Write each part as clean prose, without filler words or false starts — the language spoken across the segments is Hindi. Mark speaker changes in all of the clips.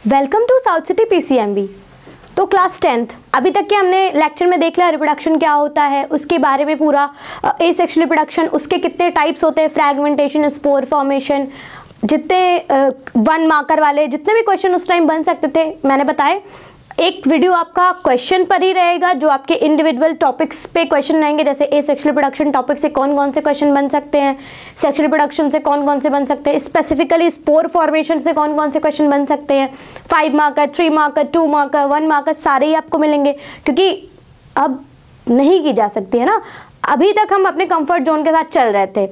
Speaker 1: Welcome to south city PCMB. तो क्लास 10th अभी तक के हमने लेक्चर में देख लिया रिप्रोडक्शन क्या होता है, उसके बारे में पूरा एसेक्सुअल रिप्रोडक्शन, उसके कितने टाइप्स होते हैं, फ्रैगमेंटेशन, स्पोर फॉर्मेशन, जितने 1 मार्कर वाले जितने भी क्वेश्चन उस टाइम बन सकते थे मैंने बताए। एक वीडियो आपका क्वेश्चन पर ही रहेगा जो आपके इंडिविजुअल टॉपिक्स पे क्वेश्चन रहेंगे, जैसे एसेक्सुअल रिप्रोडक्शन टॉपिक से कौन कौन से क्वेश्चन बन सकते हैं, सेक्सुअल रिप्रोडक्शन से कौन कौन से बन सकते हैं, स्पेसिफिकली स्पोर फॉर्मेशन से कौन कौन से क्वेश्चन बन सकते हैं, 5 मार्कर, 3 मार्कर, 2 मार्कर, 1 मार्कर, सारे ही आपको मिलेंगे, क्योंकि अब नहीं की जा सकती है ना। अभी तक हम अपने कंफर्ट जोन के साथ चल रहे थे।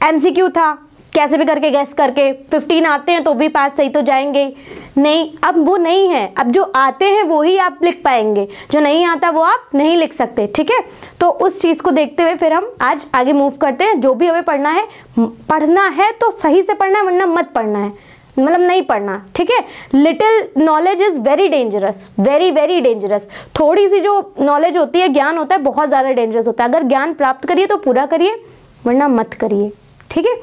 Speaker 1: एमसीक्यू था, कैसे भी करके गैस करके 15 आते हैं तो भी 5 सही तो जाएंगे नहीं, अब वो नहीं है। अब जो आते हैं वो ही आप लिख पाएंगे, जो नहीं आता वो आप नहीं लिख सकते, ठीक है। तो उस चीज़ को देखते हुए फिर हम आज आगे मूव करते हैं। जो भी हमें पढ़ना है तो सही से पढ़ना है, वरना मत पढ़ना है, मतलब नहीं पढ़ना, ठीक है। Little knowledge is very dangerous, very very dangerous. थोड़ी सी जो नॉलेज होती है, ज्ञान होता है, बहुत ज़्यादा डेंजरस होता है। अगर ज्ञान प्राप्त करिए तो पूरा करिए, वरना मत करिए, ठीक है।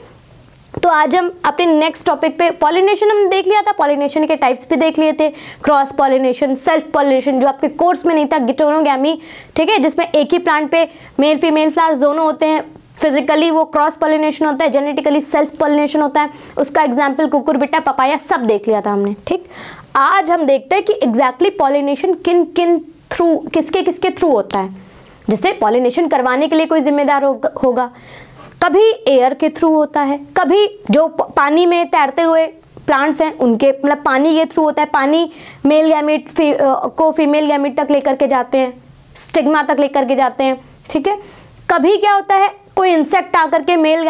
Speaker 1: तो आज हम अपने नेक्स्ट टॉपिक पे, पॉलिनेशन हमने देख लिया था, पॉलिनेशन के टाइप्स भी देख लिए थे, क्रॉस पॉलिनेशन, सेल्फ पॉलिनेशन जो आपके कोर्स में नहीं था, गिटोनोगैमी, ठीक है, जिसमें एक ही प्लांट पे मेल फीमेल फ्लावर्स दोनों होते हैं। फिजिकली वो क्रॉस पॉलिनेशन होता है, जेनेटिकली सेल्फ पॉलिनेशन होता है। उसका एग्जाम्पल कुकुरबिटा, पपाया सब देख लिया था हमने, ठीक। आज हम देखते हैं कि एग्जैक्टली पॉलिनेशन किन किन थ्रू, किसके किसके थ्रू होता है, जिससे पॉलिनेशन करवाने के लिए कोई जिम्मेदार होगा। कभी एयर के थ्रू होता है, कभी जो पानी में तैरते हुए प्लांट्स हैं उनके, मतलब पानी के थ्रू होता है। पानी मेल गैमीट को फीमेल गैमीट तक लेकर के जाते हैं, स्टिग्मा तक लेकर के जाते हैं, ठीक है। कभी क्या होता है, कोई इंसेक्ट आकर के मेल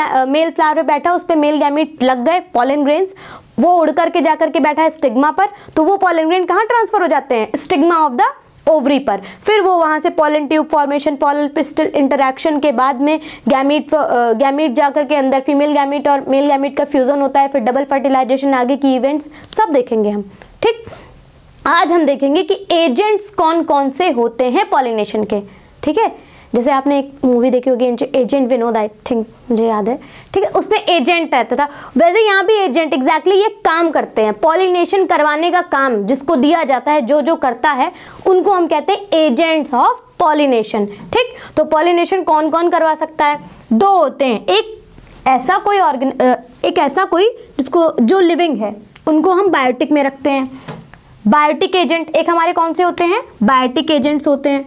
Speaker 1: फ्लावर पे बैठा, उस पर मेल गैमीट लग गए, पॉलन ग्रेन्स, वो उड़ करके जाकर के बैठा है स्टिग्मा पर, तो वो पॉलन ग्रेन कहाँ ट्रांसफर हो जाते हैं, स्टिग्मा ऑफ द ओवरी पर। फिर वो वहाँ से pollen tube formation, pollen pistol interaction के बाद में गैमीट जाकर के अंदर फीमेल गैमीट और मेल गैमीट का फ्यूजन होता है। फिर डबल फर्टिलाइजेशन, आगे की इवेंट्स सब देखेंगे हम, ठीक। आज हम देखेंगे कि एजेंट्स कौन कौन से होते हैं पॉलिनेशन के, ठीक है। जैसे आपने एक मूवी देखी होगी एजेंट विनोद, आई थिंक, मुझे याद है, ठीक है, उसमें एजेंट रहता था। वैसे यहाँ भी एजेंट एग्जैक्टली ये काम करते हैं, पॉलिनेशन करवाने का काम जिसको दिया जाता है, जो जो करता है उनको हम कहते हैं एजेंट्स ऑफ पॉलिनेशन, ठीक। तो पॉलिनेशन कौन कौन करवा सकता है, 2 होते हैं। एक ऐसा कोई जिसको, जो लिविंग है, उनको हम बायोटिक में रखते हैं, बायोटिक एजेंट। एक हमारे कौन से होते हैं, बायोटिक एजेंट्स होते हैं।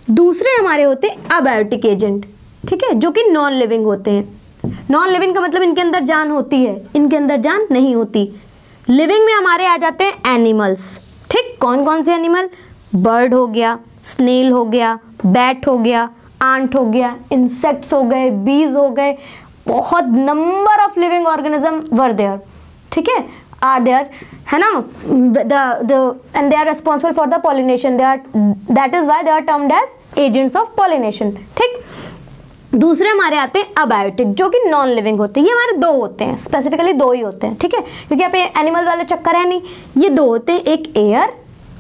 Speaker 1: दूसरे हमारे होते हैं अबायोटिक एजेंट, ठीक है, जो कि नॉन लिविंग होते हैं। नॉन लिविंग का मतलब इनके अंदर जान होती है, इनके अंदर जान नहीं होती। लिविंग में हमारे आ जाते हैं एनिमल्स, ठीक। कौन कौन से एनिमल, बर्ड हो गया, स्नेल हो गया, बैट हो गया, आंट हो गया, इंसेक्ट्स हो गए, बीज हो गए, बहुत number of living organism were there, ठीक है, are there, है ना, and they are responsible for the pollination, that is why they are termed as agents of pollination, ठीक। दूसरे हमारे आते हैं अबायोटिक, जो कि नॉन लिविंग होते हैं। ये हमारे 2 होते हैं, स्पेसिफिकली 2 ही होते हैं, ठीक है, क्योंकि यहाँ पे एनिमल वाले चक्कर है नहीं। ये 2 होते हैं, एक एयर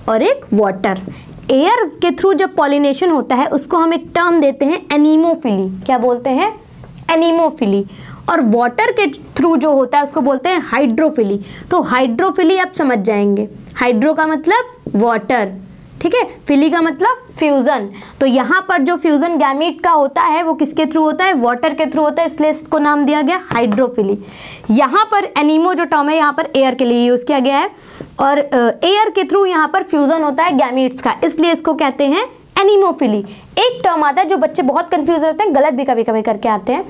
Speaker 1: और एक वाटर। एयर के थ्रू जब पॉलिनेशन होता है उसको हम एक टर्म देते हैं एनीमोफिली। क्या बोलते हैं, एनीमोफिली। और वाटर के थ्रू जो होता है उसको बोलते हैं हाइड्रोफिली। तो हाइड्रोफिली आप समझ जाएंगे, हाइड्रो का मतलब वाटर, ठीक है, फिली का मतलब फ्यूजन। तो यहाँ पर जो फ्यूजन गैमीट का होता है वो किसके थ्रू होता है, वाटर के थ्रू होता है, इसलिए इसको नाम दिया गया हाइड्रोफिली। यहाँ पर एनीमो जो टर्म है यहाँ पर एयर के लिए यूज किया गया है, और एयर के थ्रू यहाँ पर फ्यूजन होता है गैमीट्स का, इसलिए इसको कहते हैं एनीमोफिली। एक टर्म आता है जो बच्चे बहुत कंफ्यूज रहते हैं, गलत भी कभी कभी करके आते हैं,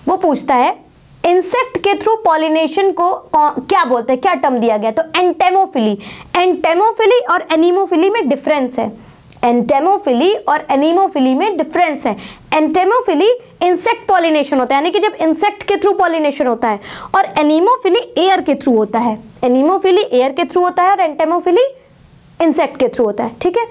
Speaker 1: वो पूछता है इंसेक्ट के थ्रू पॉलिनेशन को क्या बोलते हैं, क्या टर्म दिया गया, तो एंटेमोफिली। एंटेमोफिली और एनीमोफिली में डिफरेंस है, एंटेमोफिली और एनीमोफिली में डिफरेंस है। एंटेमोफिली इंसेक्ट पॉलिनेशन होता है, यानी कि जब इंसेक्ट के थ्रू पॉलिनेशन होता है, और एनीमोफिली एयर के थ्रू होता है। एनीमोफिली एयर के थ्रू होता है और एंटेमोफिली इंसेक्ट के थ्रू होता है, ठीक है।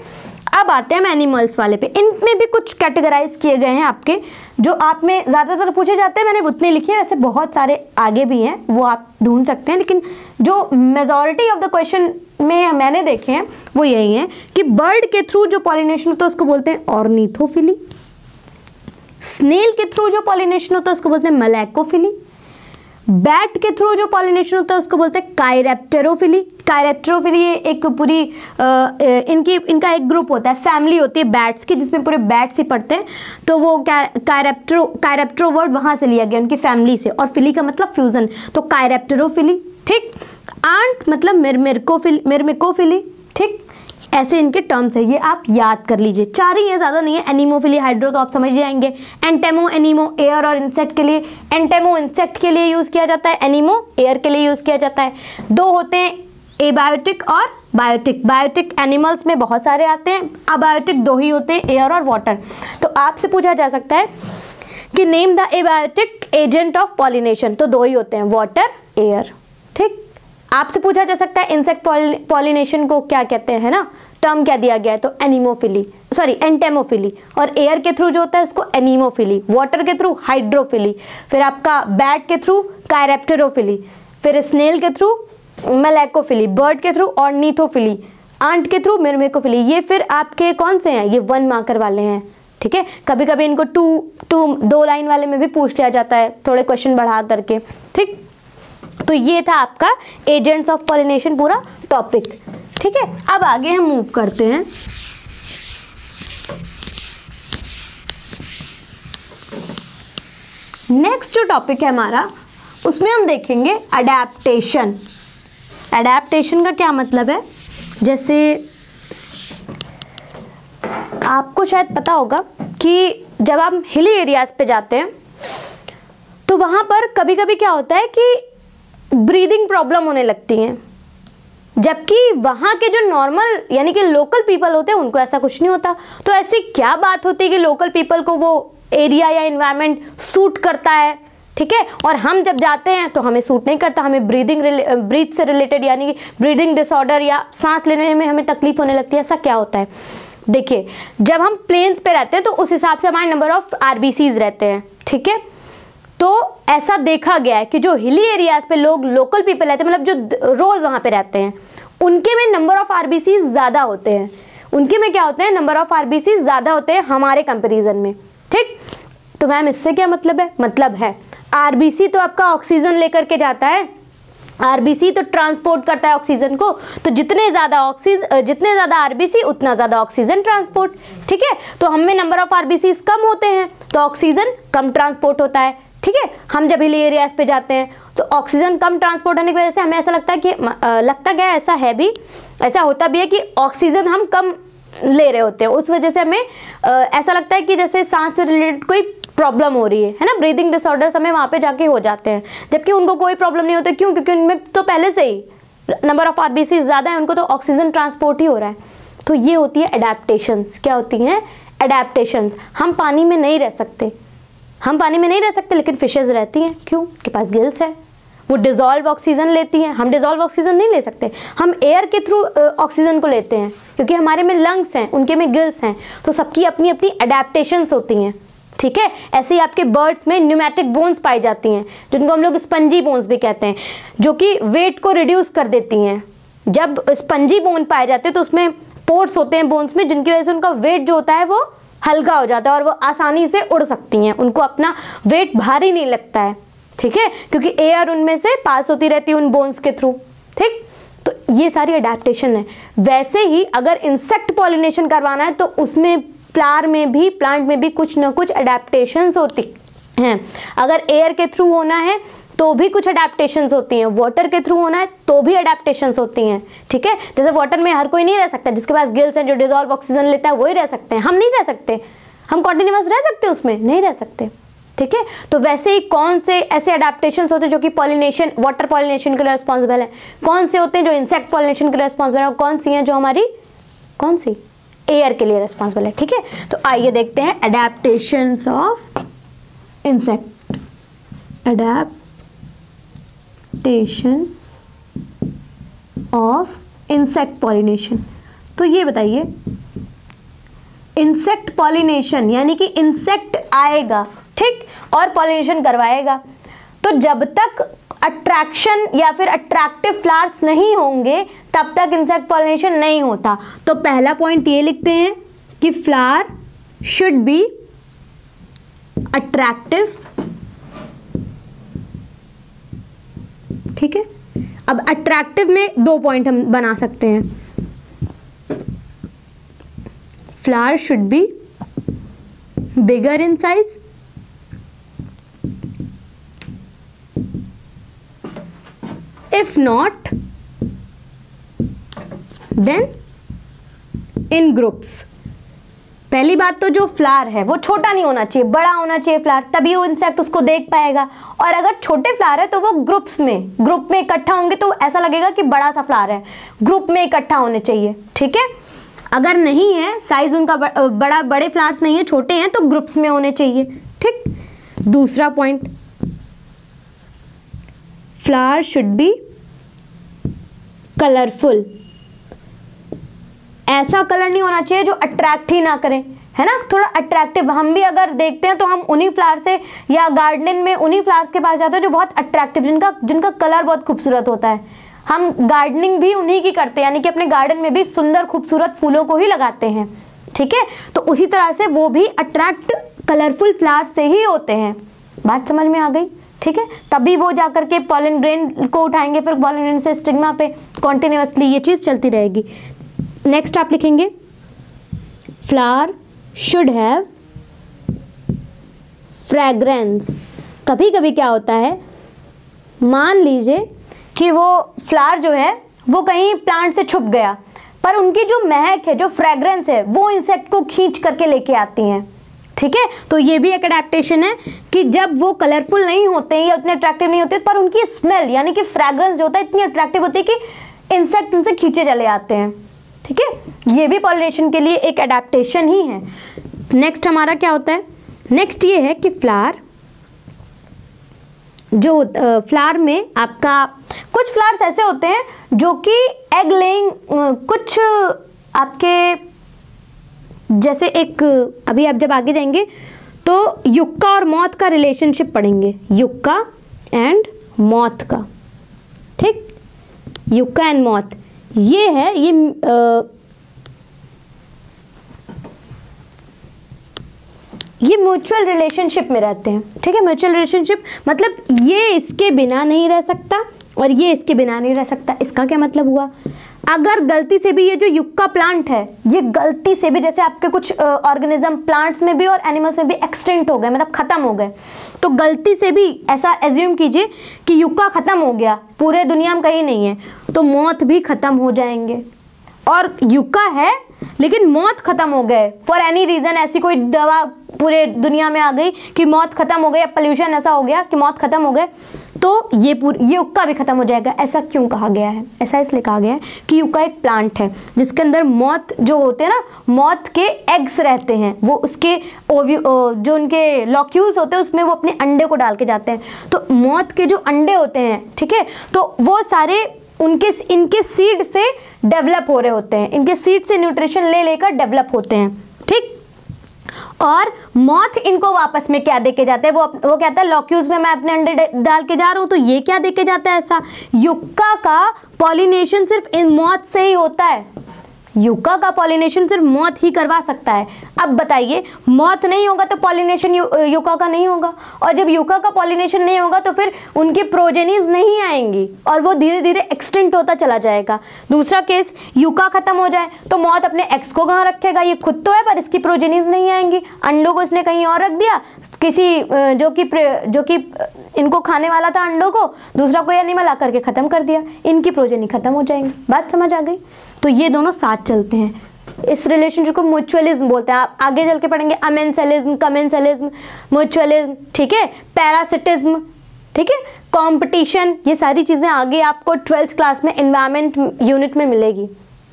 Speaker 1: अब आते हैं हम एनिमल्स वाले पे। इनमें भी कुछ कैटेगराइज किए गए हैं आपके, जो आप में ज़्यादातर पूछे जाते हैं, मैंने उतने लिखे हैं, ऐसे बहुत सारे आगे भी हैं, वो आप ढूंढ सकते हैं, लेकिन जो मेजॉरिटी ऑफ द क्वेश्चन में मैंने देखे हैं वो यही है कि बर्ड के थ्रू जो पॉलिनेशन होता है उसको बोलते हैं ऑर्निथोफिली, स्नेल के थ्रू जो पॉलिनेशन होता है उसको बोलते हैं मलैकोफिली, बैट के थ्रू जो पॉलिनेशन होता है उसको बोलते हैं काइरेप्टेरोफिली। काइरेप्टेरोफिली एक पूरी इनका एक ग्रुप होता है, फैमिली होती है बैट्स की, जिसमें पूरे बैट्स ही पढ़ते हैं। तो वो काइरेप्टेरो वर्ड वहाँ से लिया गया, उनकी फैमिली से, और फिली का मतलब फ्यूजन, तो काइरेप्टेरोफिली। ठीक, आंट मतलब मिर्मिकोफिली। ठीक, ऐसे इनके टर्म्स है, ये आप याद कर लीजिए। 4 ही है, ज़्यादा नहीं है। एनीमोफिली, हाइड्रो तो आप समझ जाएंगे। एंटेमो, एनीमो एयर और इंसेक्ट के लिए, एंटेमो इंसेक्ट के लिए यूज़ किया जाता है, एनीमो एयर के लिए यूज़ किया जाता है। 2 होते हैं, एबायोटिक और बायोटिक। बायोटिक एनिमल्स में बहुत सारे आते हैं, अबायोटिक 2 ही होते हैं, एयर और वाटर। तो आपसे पूछा जा सकता है कि name the abiotic agent of pollination, तो 2 ही होते हैं, वाटर, एयर। ठीक, आपसे पूछा जा सकता है इंसेक्ट पॉलिनेशन को क्या कहते हैं, ना टर्म क्या दिया गया है, तो एंटेमोफिली। और एयर के थ्रू जो होता है उसको एनीमोफिली, वाटर के थ्रू हाइड्रोफिली, फिर आपका बैट के थ्रू काइरेप्टेरोफिली, फिर स्नेल के थ्रू मेलैकोफिली, बर्ड के थ्रू ऑर्निथोफिली, आंट के थ्रू मिर्मिकोफिली। ये फिर आपके कौन से हैं, ये 1 मार्कर वाले हैं। ठीक है, कभी कभी इनको 2 लाइन वाले में भी पूछ लिया जाता है, थोड़े क्वेश्चन बढ़ा करके। ठीक, तो ये था आपका एजेंट्स ऑफ पॉलिनेशन पूरा टॉपिक। ठीक है, अब आगे हम मूव करते हैं। नेक्स्ट जो टॉपिक है हमारा, उसमें हम देखेंगे अडैप्टेशन। अडैप्टेशन का क्या मतलब है, जैसे आपको शायद पता होगा कि जब आप हिली एरियाज पे जाते हैं तो वहाँ पर कभी कभी क्या होता है कि ब्रीदिंग प्रॉब्लम होने लगती हैं, जबकि वहाँ के जो नॉर्मल यानी कि लोकल पीपल होते हैं उनको ऐसा कुछ नहीं होता। तो ऐसी क्या बात होती है कि लोकल पीपल को वो एरिया या इन्वायरमेंट सूट करता है, ठीक है, और हम जब जाते हैं तो हमें सूट नहीं करता, हमें ब्रीथ से रिलेटेड यानी कि ब्रीदिंग डिसऑर्डर या सांस लेने में हमें तकलीफ होने लगती है। ऐसा क्या होता है, देखिए जब हम प्लेन्स पे रहते हैं तो उस हिसाब से हमारे नंबर ऑफ आरबीसीज रहते हैं। ठीक है, तो ऐसा देखा गया है कि जो हिली एरियाज पे लोग लोकल पीपल रहते हैं, मतलब जो रोज वहाँ पे रहते हैं, उनके में नंबर ऑफ आरबीसी ज़्यादा होते हैं। उनके में क्या होते हैं, नंबर ऑफ आरबीसी ज़्यादा होते हैं हमारे कंपैरिजन में। ठीक, तो मैम इससे क्या मतलब है, मतलब है आरबीसी तो आपका ऑक्सीजन लेकर के जाता है, आरबीसी तो ट्रांसपोर्ट करता है ऑक्सीजन को, तो जितने ज़्यादा आरबीसी उतना ज़्यादा ऑक्सीजन ट्रांसपोर्ट। ठीक है, तो हम में नंबर ऑफ आरबीसी कम होते हैं तो ऑक्सीजन कम ट्रांसपोर्ट होता है। ठीक है, हम जब हिली एरियाज पे जाते हैं तो ऑक्सीजन कम ट्रांसपोर्ट होने की वजह से हमें ऐसा लगता है कि लगता क्या है, ऐसा है भी, ऐसा होता भी है कि ऑक्सीजन हम कम ले रहे होते हैं, उस वजह से हमें ऐसा लगता है कि जैसे सांस से रिलेटेड कोई प्रॉब्लम हो रही है ना, ब्रीदिंग डिसऑर्डर्स हमें वहाँ पे जाके हो जाते हैं, जबकि उनको कोई प्रॉब्लम नहीं होती। क्यों? क्योंकि उनमें तो पहले से ही नंबर ऑफ आरबीसी ज़्यादा है, उनको तो ऑक्सीजन ट्रांसपोर्ट ही हो रहा है। तो ये होती है एडेप्टेशंस। क्या होती हैं? एडेप्टेशंस। हम पानी में नहीं रह सकते, लेकिन फिशेज रहती हैं। क्यों? उनके पास गिल्स है, वो डिजॉल्व ऑक्सीजन लेती हैं। हम डिजॉल्व ऑक्सीजन नहीं ले सकते, हम एयर के थ्रू ऑक्सीजन को लेते हैं, क्योंकि हमारे में लंग्स हैं, उनके में गिल्स हैं। तो सबकी अपनी अपनी एडेप्टेशंस होती हैं। ठीक है, ऐसे ही आपके बर्ड्स में न्यूमेटिक बोन्स पाई जाती हैं, जिनको हम लोग स्पंजी बोन्स भी कहते हैं, जो कि वेट को रिड्यूस कर देती हैं। जब स्पंजी बोन पाए जाते हैं तो उसमें पोर्स होते हैं बोन्स में, जिनकी वजह से उनका वेट जो होता है वो हल्का हो जाता है और वो आसानी से उड़ सकती हैं, उनको अपना वेट भारी नहीं लगता है। ठीक है, क्योंकि एयर उनमें से पास होती रहती है उन बोन्स के थ्रू। ठीक, तो ये सारी अडेप्टेशन है। वैसे ही अगर इंसेक्ट पॉलिनेशन करवाना है तो उसमें प्लांट में भी कुछ ना कुछ अडेप्टेशंस होती हैं। अगर एयर के थ्रू होना है तो भी कुछ अडेप्टेशंस होती हैं, वाटर के थ्रू होना है तो भी अडेप्टेशंस होती हैं। ठीक है, जैसे वाटर में हर कोई नहीं रह सकता, जिसके पास गिल्स हैं, जो डिजॉल्व ऑक्सीजन लेता है वही रह सकते हैं, हम नहीं रह सकते। हम कॉन्टिन्यूअस रह सकते उसमें? नहीं रह सकते। ठीक है, तो वैसे ही कौन से ऐसे अडेप्टेशंस होते हैं जो कि पॉलिनेशन, वाटर पॉलिनेशन के लिए रिस्पॉन्सिबल है, कौन से होते हैं जो इंसेक्ट पॉलिनेशन के लिए रिस्पॉन्सिबल है, और कौन सी हैं जो हमारी कौन सी एयर के लिए रिस्पॉन्सिबल है। ठीक है, तो आइए देखते हैं adaptations of insect. Adaptation of insect pollination. तो ये बताइए, इंसेक्ट पॉलिनेशन यानी कि इंसेक्ट आएगा, ठीक, और पॉलिनेशन करवाएगा। तो जब तक अट्रैक्शन या फिर अट्रैक्टिव फ्लावर्स नहीं होंगे तब तक इंसेक्ट पॉलिनेशन नहीं होता। तो पहला पॉइंट ये लिखते हैं कि फ्लावर शुड बी अट्रैक्टिव ठीक है। अब अट्रैक्टिव में 2 पॉइंट हम बना सकते हैं। Flower should be bigger in size, if not then in groups. पहली बात तो जो फ्लावर है वो छोटा नहीं होना चाहिए, बड़ा होना चाहिए फ्लावर, तभी वो इंसेक्ट उसको देख पाएगा। और अगर छोटे फ्लावर है तो वो ग्रुप में इकट्ठा होंगे तो ऐसा लगेगा कि बड़ा सा फ्लावर है, ग्रुप में इकट्ठा होने चाहिए, ठीक है। अगर नहीं है, साइज उनका बड़े फ्लावर्स नहीं है, छोटे हैं, तो ग्रुप्स में होने चाहिए, ठीक। दूसरा point, flower should B colourful. ऐसा कलर नहीं होना चाहिए जो अट्रैक्ट ही ना करें, है ना, थोड़ा अट्रैक्टिव। हम भी अगर देखते हैं तो हम उन्हीं फ्लावर से या गार्डन में उन्हीं फ्लावर्स के पास जाते हैं जो बहुत अट्रैक्टिव, जिनका कलर बहुत खूबसूरत होता है। हम गार्डनिंग भी उन्हीं की करते हैं, यानी कि अपने गार्डन में भी सुंदर खूबसूरत फूलों को ही लगाते हैं, ठीक है। तो उसी तरह से वो भी अट्रैक्ट कलरफुल फ्लावर से ही होते हैं। बात समझ में आ गई, ठीक है। तभी वो जाकर के पॉलन ग्रेन को उठाएंगे, फिर पॉलन ग्रेन से स्टिग्मा पे कॉन्टिन्यूसली ये चीज़ चलती रहेगी। नेक्स्ट आप लिखेंगे फ्लावर शुड हैव फ्रेग्रेंस। कभी कभी क्या होता है, मान लीजिए कि वो फ्लावर जो है वो कहीं प्लांट से छुप गया, पर उनकी जो महक है, जो फ्रेग्रेंस है, वो इंसेक्ट को खींच करके लेके आती हैं, ठीक है। तो ये भी एक एडेप्टेशन है कि जब वो कलरफुल नहीं होते हैं या उतने अट्रैक्टिव नहीं होते, पर उनकी स्मेल यानी कि फ्रेग्रेंस जो होता है इतनी अट्रैक्टिव होती है कि इंसेक्ट उनसे खींचे चले आते हैं, ठीक है। ये भी पॉलिनेशन के लिए एक एडेप्टेशन ही है। नेक्स्ट हमारा क्या होता है, नेक्स्ट ये है कि फ्लावर जो फ्लावर में आपका कुछ फ्लावर्स ऐसे होते हैं जो कि एग लेइंग, कुछ आपके जैसे एक, अभी आप जब आगे जाएंगे तो युक्का और मॉथ का रिलेशनशिप पढ़ेंगे, युक्का एंड मॉथ का, ठीक। युक्का एंड मॉथ ये है, ये म्यूचुअल रिलेशनशिप में रहते हैं, ठीक है। म्यूचुअल रिलेशनशिप मतलब ये इसके बिना नहीं रह सकता और ये इसके बिना नहीं रह सकता। इसका क्या मतलब हुआ, अगर गलती से भी ये जो युक्का प्लांट है, ये गलती से भी, जैसे आपके कुछ ऑर्गेनिज्म प्लांट्स में भी और एनिमल्स में भी एक्सटिंक्ट हो गए, मतलब खत्म हो गए, तो गलती से भी ऐसा एज्यूम कीजिए कि युक्का खत्म हो गया, पूरे दुनिया में कहीं नहीं है, तो मौत भी खत्म हो जाएंगे। और युक्का है लेकिन मौत खत्म हो गए फॉर एनी रीज़न, ऐसी कोई दवा पूरे दुनिया में आ गई कि मौत खत्म हो गई, या पोल्यूशन ऐसा हो गया कि मौत खत्म हो गए, तो ये युक्का भी खत्म हो जाएगा। ऐसा क्यों कहा गया है, ऐसा इसलिए कहा गया है कि युक्का एक प्लांट है जिसके अंदर मौत जो होते हैं ना, मौत के एग्स रहते हैं, वो उसके जो उनके लॉक्यूल्स होते हैं उसमें वो अपने अंडे को डाल के जाते हैं। तो मौत के जो अंडे होते हैं, ठीक है, तो वो सारे इनके सीड से डेवलप हो रहे होते हैं, इनके सीड से न्यूट्रिशन ले लेकर डेवलप होते हैं, ठीक। और मॉथ इनको वापस में क्या देके जाता है, वो कहता है लॉक्यूल्स में मैं अपने अंडे डाल के जा रहा हूं, तो ये क्या देके जाता है ऐसा, युक्का का पॉलिनेशन सिर्फ इन मॉथ से ही होता है, युक्का का पॉलिनेशन सिर्फ मॉथ ही करवा सकता है। अब बताइए, मॉथ नहीं होगा तो पॉलिनेशन युक्का का नहीं होगा, और जब युक्का का पॉलिनेशन नहीं होगा तो फिर उनकी प्रोजेनीज नहीं आएंगी और वो धीरे धीरे एक्सटिंक्ट होता चला जाएगा। दूसरा केस, युक्का खत्म हो जाए तो मॉथ अपने एक्स को कहाँ रखेगा, ये खुद तो है पर इसकी प्रोजेनीज नहीं आएंगी, अंडों को इसने कहीं और रख दिया, किसी जो कि इनको खाने वाला था अंडों को, दूसरा कोई एनिमल आकर के खत्म कर दिया, इनकी प्रोजेनी खत्म हो जाएंगी। बात समझ आ गई। तो ये दोनों साथ चलते हैं, इस रिलेशनशिप को म्यूचुअलिज्म बोलते हैं। आप आगे चल के पढ़ेंगे अमेंसेलिज्म, कमेंसेलिज्म, म्यूचुअलिज्म, ठीक है, पैरासिटिज्म, ठीक है, कंपटीशन, ये सारी चीजें आगे आपको 12th क्लास में एनवायरमेंट यूनिट में मिलेगी,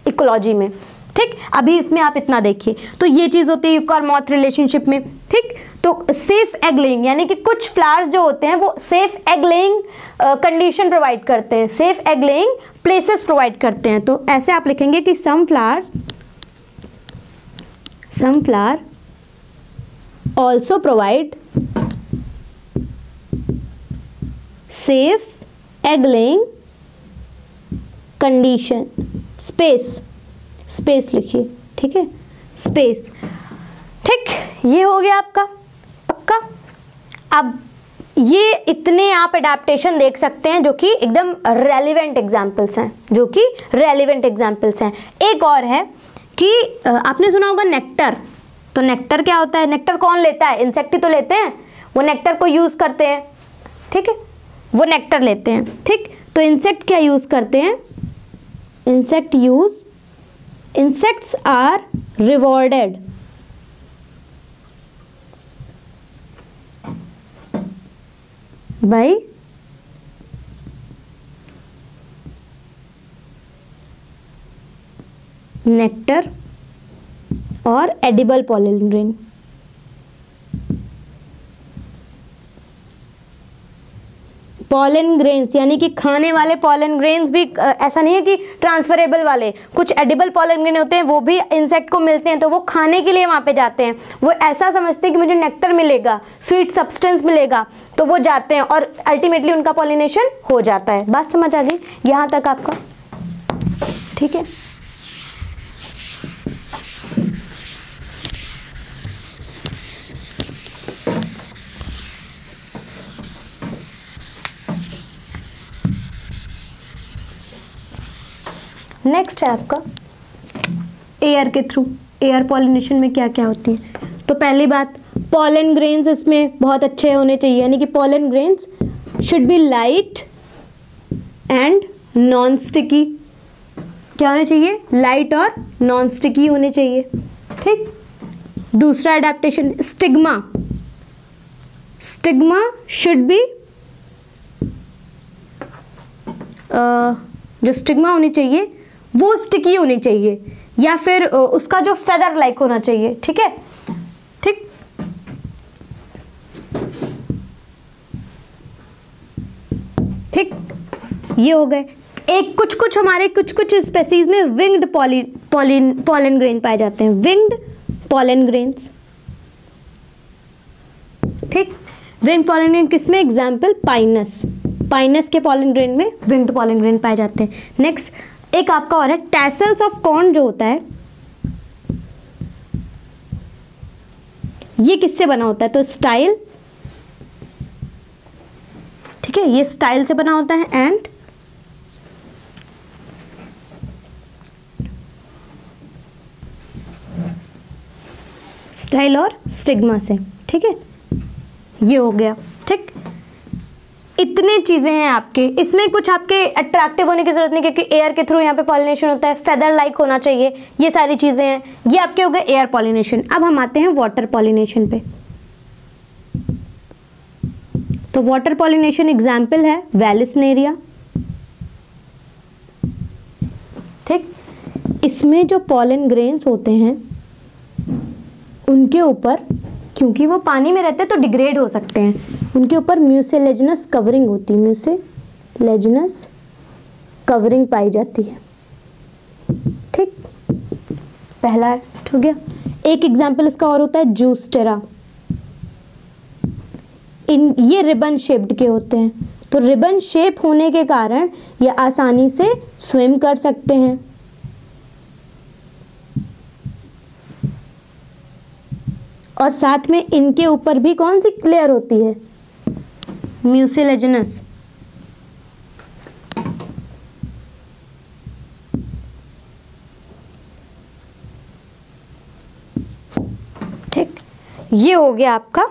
Speaker 1: इकोलॉजी में, ठीक। अभी इसमें आप इतना देखिए, तो ये चीज होती है युक्का और मॉथ रिलेशनशिप में, ठीक। तो सेफ एग लेइंग, यानी कि कुछ फ्लावर्स जो होते हैं वो safe egg laying condition provide करते हैं, safe egg laying places provide करते हैं। तो ऐसे आप लिखेंगे कि some flower also provide safe egg laying condition, space लिखिए, ठीक है, स्पेस, ठीक। ये हो गया आपका पक्का। अब ये इतने आप अडेप्टेशन देख सकते हैं जो कि एकदम रेलिवेंट एग्जाम्पल्स हैं, जो कि रेलिवेंट एग्जाम्पल्स हैं। एक और है कि आपने सुना होगा नेक्टर। तो नेक्टर क्या होता है? नेक्टर कौन लेता है? इंसेक्ट ही तो लेते हैं, वो नेक्टर को यूज़ करते हैं, ठीक है, वो नेक्टर लेते हैं, ठीक। तो इंसेक्ट क्या यूज़ करते हैं? Insects are rewarded by nectar और edible pollen grain. Pollen grains यानी कि खाने वाले पॉलन ग्रेन्स भी, ऐसा नहीं है कि ट्रांसफरेबल वाले, कुछ एडिबल पॉलन ग्रेन होते हैं, वो भी इंसेक्ट को मिलते हैं, तो वो खाने के लिए वहाँ पे जाते हैं। वो ऐसा समझते हैं कि मुझे नेक्टर मिलेगा, स्वीट सब्सटेंस मिलेगा, तो वो जाते हैं और अल्टीमेटली उनका पॉलिनेशन हो जाता है। बात समझ आ गई यहाँ तक आपका? ठीक है। नेक्स्ट है आपका एयर के थ्रू। एयर पॉलिनेशन में क्या क्या होती है? तो पहली बात, पॉलन ग्रेन्स इसमें बहुत अच्छे होने चाहिए, यानी कि pollen grains should be light and non sticky. क्या होने चाहिए? लाइट और नॉन स्टिकी होने चाहिए, ठीक। दूसरा adaptation, stigma. Stigma should be, जो स्टिग्मा होनी चाहिए वो स्टिकी होनी चाहिए, या फिर उसका जो फेदर लाइक होना चाहिए, ठीक है, ठीक। ठीक, ये हो गए। एक कुछ हमारे कुछ स्पेसीज में विंग्ड पॉलन ग्रेन पाए जाते हैं, विंग्ड पॉलन ग्रेन्स, ठीक। विंग्ड पॉलन ग्रेन किसमें? Example Pinus. पाइनस के पॉलन ग्रेन में विंग्ड पॉलन ग्रेन पाए जाते हैं। नेक्स्ट एक आपका और है टैसल्स ऑफ कॉर्न जो होता है, ये किससे बना होता है? तो स्टाइल, ठीक है, ये स्टाइल से बना होता है एंड स्टाइल और स्टिग्मा से, ठीक है, ये हो गया, ठीक। इतने चीज़ें हैं आपके, इसमें कुछ आपके अट्रैक्टिव होने की ज़रूरत नहीं, क्योंकि एयर के थ्रू यहाँ पे पॉलिनेशन होता है, फेदर लाइक होना चाहिए, ये सारी चीज़ें हैं। ये आपके हो गए एयर पॉलिनेशन। अब हम आते हैं वाटर पॉलिनेशन पे। तो वाटर पॉलिनेशन एग्जाम्पल है वेलिस्नेरिया, ठीक। इसमें जो पॉलन ग्रेन्स होते हैं उनके ऊपर, क्योंकि वो पानी में रहते हैं तो डिग्रेड हो सकते हैं, उनके ऊपर म्यूसिलेजिनस कवरिंग होती है, म्यूसिलेजिनस कवरिंग पाई जाती है, ठीक। पहला हो गया। एक एग्जाम्पल इसका और होता है जूस्टेरा। ये रिबन शेप्ड के होते हैं, तो रिबन शेप होने के कारण ये आसानी से स्विम कर सकते हैं। और साथ में इनके ऊपर भी कौन सी लेयर होती है? म्यूसिलेजिनस, ठीक। ये हो गया आपका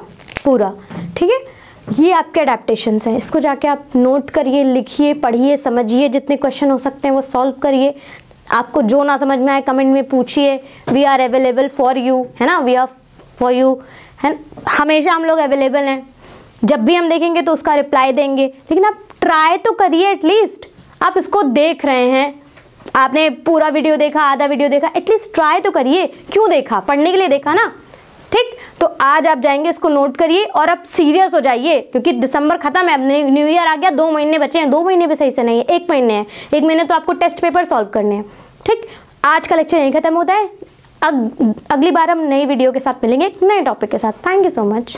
Speaker 1: पूरा, ठीक है। ये आपके अडेप्टेशंस हैं, इसको जाके आप नोट करिए, लिखिए, पढ़िए, समझिए, जितने क्वेश्चन हो सकते हैं वो सॉल्व करिए। आपको जो ना समझ में आए कमेंट में पूछिए, we are available for you, है ना, वी आर फॉर यू, है, हमेशा हम लोग अवेलेबल हैं। जब भी हम देखेंगे तो उसका रिप्लाई देंगे, लेकिन आप ट्राई तो करिए एटलीस्ट। आप इसको देख रहे हैं, आपने पूरा वीडियो देखा, आधा वीडियो देखा, एटलीस्ट ट्राई तो करिए। क्यों देखा? पढ़ने के लिए देखा ना, ठीक। तो आज आप जाएंगे, इसको नोट करिए और अब सीरियस हो जाइए, क्योंकि दिसंबर खत्म है, अब न्यू ईयर आ गया, 2 महीने बचे हैं। 2 महीने भी सही से नहीं है, 1 महीने है। 1 महीने तो आपको टेस्ट पेपर सॉल्व करने हैं, ठीक। आज का लेक्चर यहीं खत्म होता है। अगली बार हम नई वीडियो के साथ मिलेंगे, एक नए टॉपिक के साथ। Thank you so much.